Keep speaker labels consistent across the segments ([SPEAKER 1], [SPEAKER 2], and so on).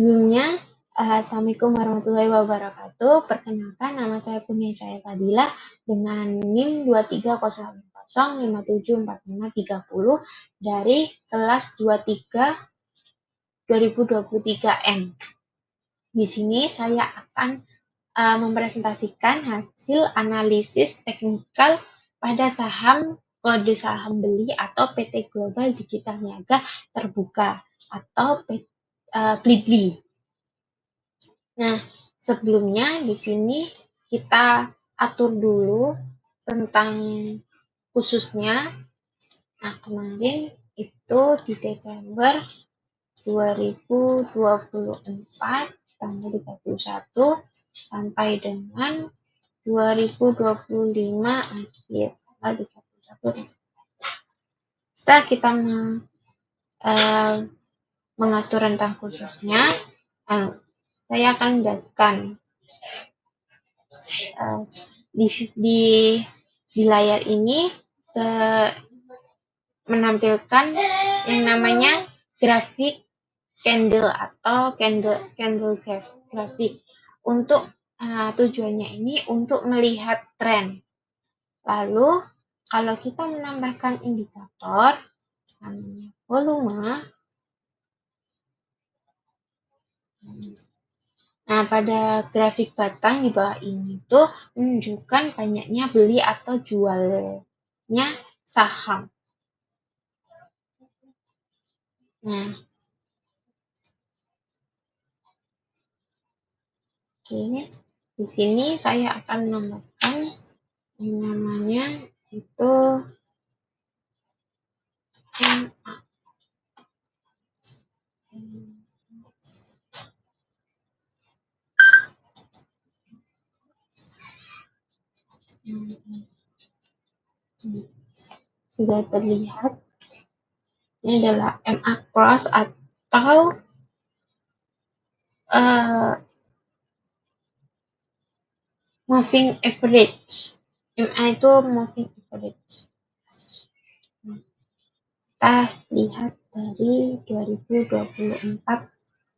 [SPEAKER 1] Sebelumnya, Assalamualaikum warahmatullahi wabarakatuh. Perkenalkan, nama saya Kurnia Cahaya Fadila dengan NIM 23005574530 dari kelas 23 2023N. Di sini saya akan mempresentasikan hasil analisis teknikal pada saham kode saham beli atau PT Global Digital Niaga Terbuka atau BLIBLI. Nah, sebelumnya di sini kita atur dulu tentang khususnya. Nah, kemarin itu di Desember 2024 tanggal 31 sampai dengan 2025 akhir tanggal 31 Desember. Setelah kita mengatur tentang khususnya, saya akan menjelaskan di layar ini menampilkan yang namanya grafik candle atau candle grafik. Untuk tujuannya ini untuk melihat tren. Lalu kalau kita menambahkan indikator namanya volume. Nah, pada grafik batang di bawah ini tuh menunjukkan banyaknya beli atau jualnya saham. Nah, oke, di sini saya akan menambahkan yang namanya itu MA. Sudah terlihat, ini adalah MA cross atau moving average. MA itu moving average. Kita lihat dari 2024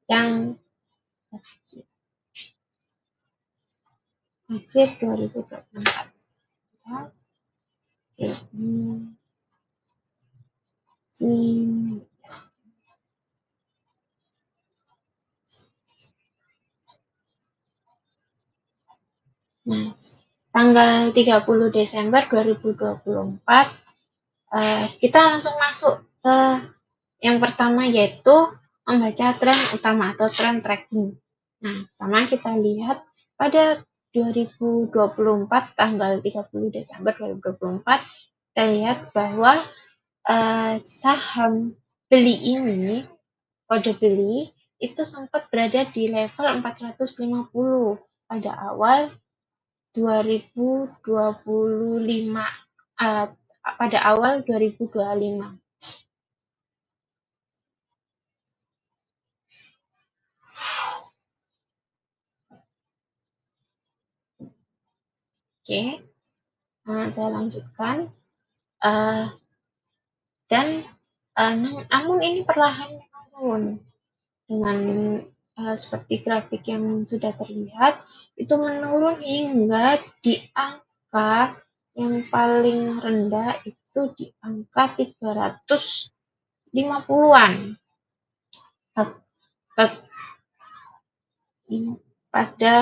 [SPEAKER 1] yang akhir 2024. Nah, tanggal 30 Desember 2024 kita langsung masuk ke yang pertama, yaitu membaca tren utama atau tren tracking. Nah, pertama kita lihat pada 2024 tanggal 30 Desember 2024 kita lihat bahwa saham beli ini, kode beli itu sempat berada di level 450 pada awal 2025 pada awal 2025. Oke, saya lanjutkan. Dan namun ini perlahan menurun dengan seperti grafik yang sudah terlihat, itu menurun hingga di angka yang paling rendah itu di angka 350-an. Pada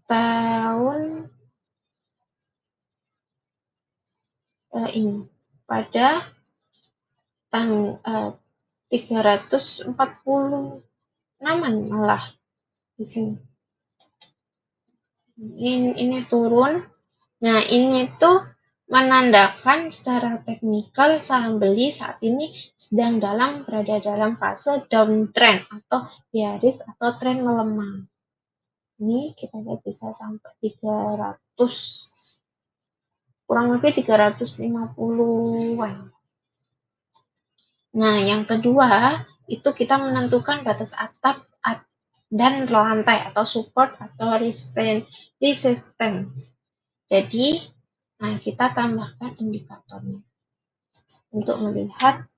[SPEAKER 1] tahun ini, pada tanggal 346 malah di sini. Ini turun. Nah, ini tuh menandakan secara teknikal saham beli saat ini sedang berada dalam fase downtrend atau bearish atau tren melemah. Ini kita lihat bisa sampai 300, kurang lebih 350-an. Nah, yang kedua itu kita menentukan batas atap dan lantai atau support atau resistance. Jadi, nah kita tambahkan indikatornya untuk melihat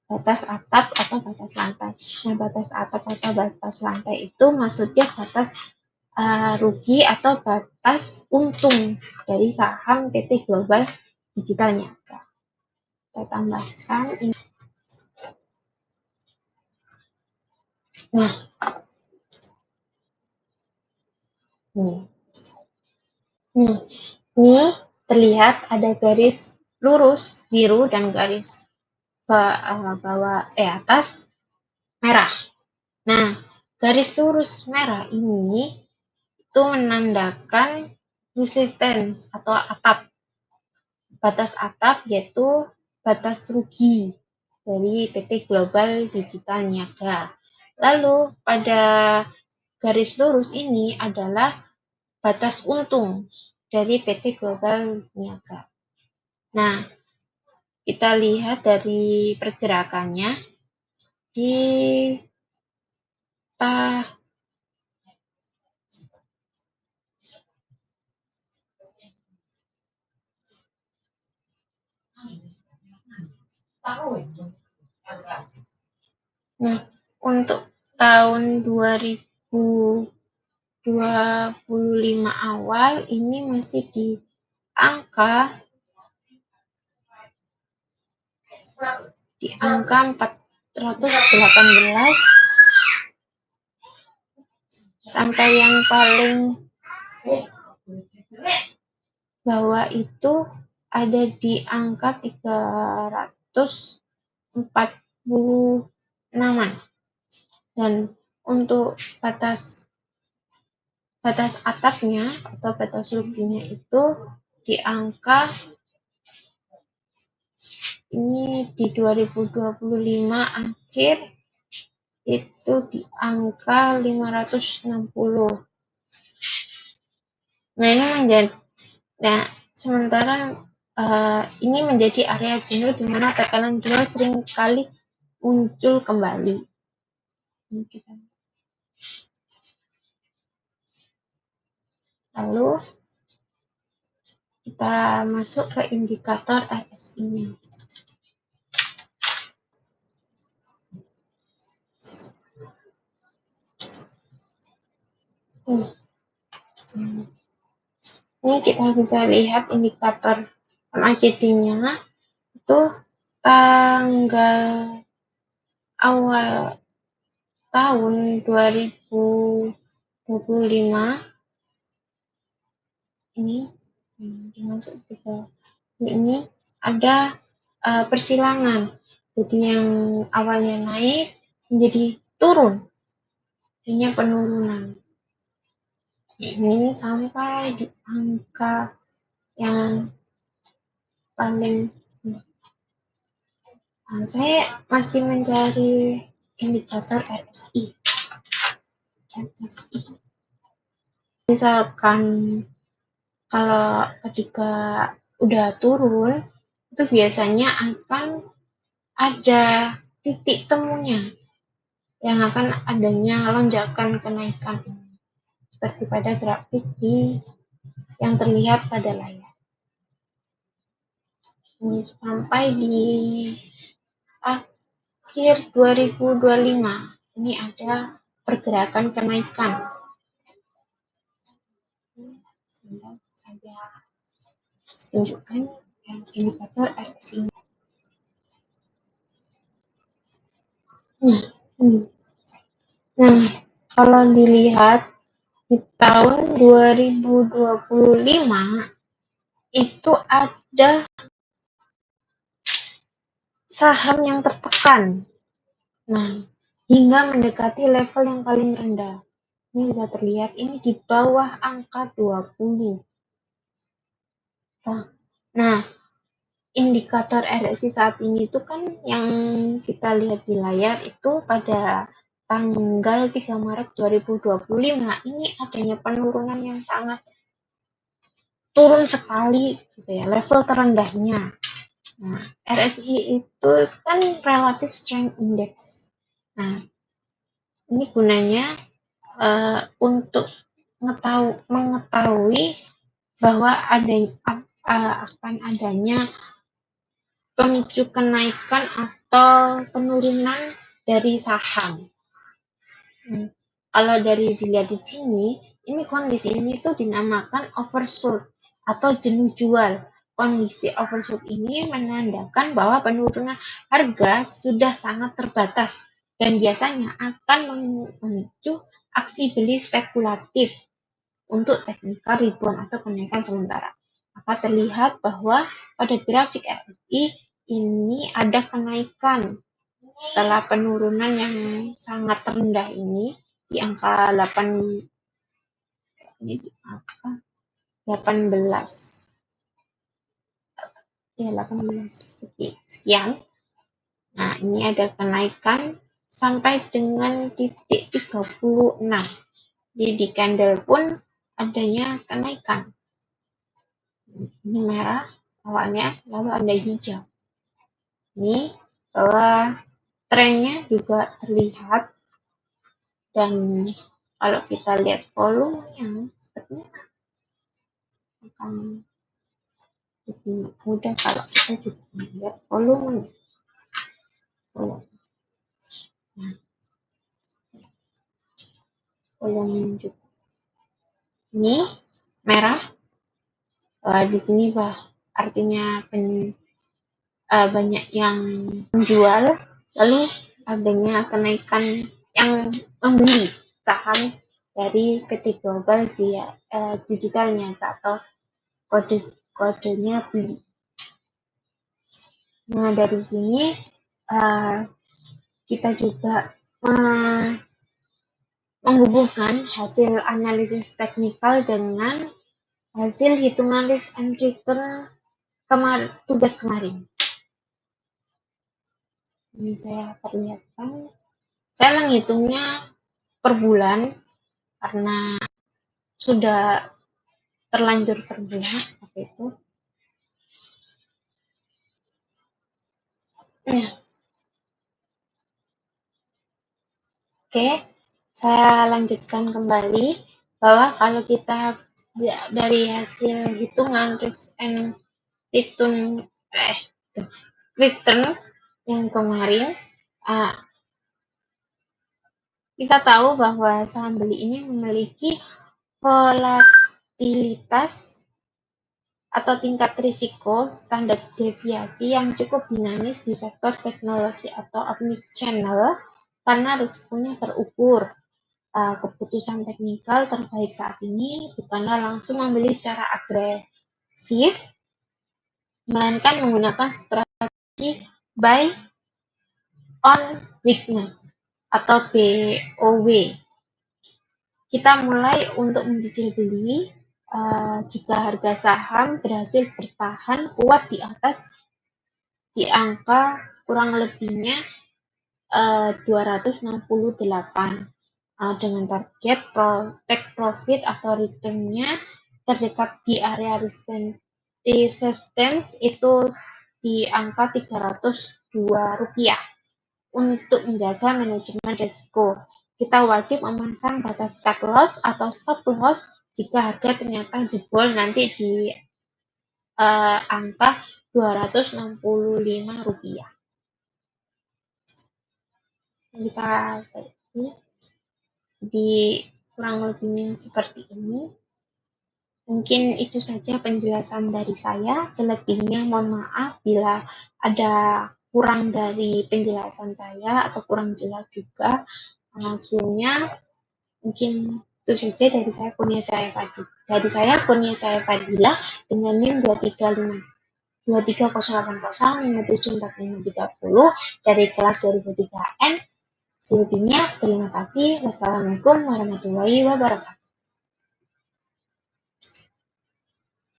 [SPEAKER 1] batas atap atau batas lantai. Nah, batas atap atau batas lantai itu maksudnya batas rugi atau batas untung dari saham PT Global Digital Niaga. Kita tambahkan ini. Nah, ini terlihat ada garis lurus biru dan garis atas merah. Nah, garis lurus merah ini itu menandakan resistance atau atap. Batas atap yaitu batas rugi dari PT Global Digital Niaga. Lalu pada garis lurus ini adalah batas untung dari PT Global Niaga. Nah, kita lihat dari pergerakannya di Nah, untuk tahun 2025 awal ini masih di angka 418 sampai yang paling bawah itu ada di angka 346-an. Dan untuk batas atapnya atau batas ruginya itu di angka ini di 2025 akhir itu di angka 560. Nah, ini sementara ini menjadi area jenuh di mana tekanan jual sering kali muncul kembali. Lalu kita masuk ke indikator RSI-nya. Ini kita bisa lihat indikator MACD-nya itu tanggal awal tahun 2025 ini dimasuk ini ada persilangan. Jadi yang awalnya naik menjadi turun, jadinya penurunan. Ini sampai di angka yang paling saya masih mencari indikator RSI. Misalkan kalau ketika udah turun itu biasanya akan ada titik temunya yang akan adanya lonjakan kenaikan seperti pada grafik yang terlihat pada layar. Ini sampai di akhir 2025 ini ada pergerakan kenaikan. Saya tunjukkan yang indikator RSI. Nah, kalau dilihat di tahun 2025 itu ada saham yang tertekan. Nah, hingga mendekati level yang paling rendah. Ini bisa terlihat ini di bawah angka 20. Nah, indikator RSI saat ini itu kan yang kita lihat di layar itu pada tanggal 3 Maret 2025 ini adanya penurunan yang sangat turun sekali gitu ya, level terendahnya. Nah, RSI itu kan Relative Strength Index. Nah, ini gunanya untuk mengetahui bahwa akan adanya pemicu kenaikan atau penurunan dari saham. Kalau dari dilihat di sini, ini kondisi ini tuh dinamakan oversold atau jenuh jual. Kondisi oversold ini menandakan bahwa penurunan harga sudah sangat terbatas dan biasanya akan memicu aksi beli spekulatif untuk teknikal rebound atau kenaikan sementara. Maka terlihat bahwa pada grafik RSI ini ada kenaikan setelah penurunan yang sangat rendah ini di angka 18 ya 18 sekian. Nah, ini ada kenaikan sampai dengan titik 36. Jadi di candle pun adanya kenaikan. Ini merah awalnya, lalu ada hijau. Ini bahwa trennya juga terlihat, dan kalau kita lihat volumenya sepertinya akan lebih mudah kalau kita juga melihat volumenya. Nah, volume juga ini merah, di sini artinya banyak yang menjual, lalu adanya kenaikan yang membeli saham dari PT Global Digital Niaga atau kodenya beli. Nah, dari sini kita juga menghubungkan hasil analisis teknikal dengan hasil hitungan risk and return tugas kemarin. Ini saya perlihatkan. Saya menghitungnya per bulan karena sudah terlanjur per bulan seperti itu. Ya. Oke, saya lanjutkan kembali bahwa kalau kita dari hasil hitungan risk and return yang kemarin, kita tahu bahwa saham beli ini memiliki volatilitas atau tingkat risiko standar deviasi yang cukup dinamis di sektor teknologi atau omnichannel karena risikonya terukur. Keputusan teknikal terbaik saat ini bukanlah langsung membeli secara agresif, melainkan menggunakan strategi buy on weakness atau BOW. Kita mulai untuk mencicil beli jika harga saham berhasil bertahan kuat di atas di angka kurang lebihnya 268 dengan target take profit atau return-nya terdekat di area resistance itu di angka Rp302. Untuk menjaga manajemen risiko, kita wajib memasang batas cut loss atau stop loss jika harga ternyata jebol nanti di angka Rp265. Kita di kurang lebihnya seperti ini. Mungkin itu saja penjelasan dari saya. Selebihnya mohon maaf bila ada kurang dari penjelasan saya atau kurang jelas juga. Sebelumnya mungkin itu saja dari saya, Kurnia Cahaya Fadila. Dari saya Kurnia Cahaya Fadila dengan NIM 230 dari kelas 2003N. Selebihnya terima kasih. Wassalamualaikum warahmatullahi wabarakatuh.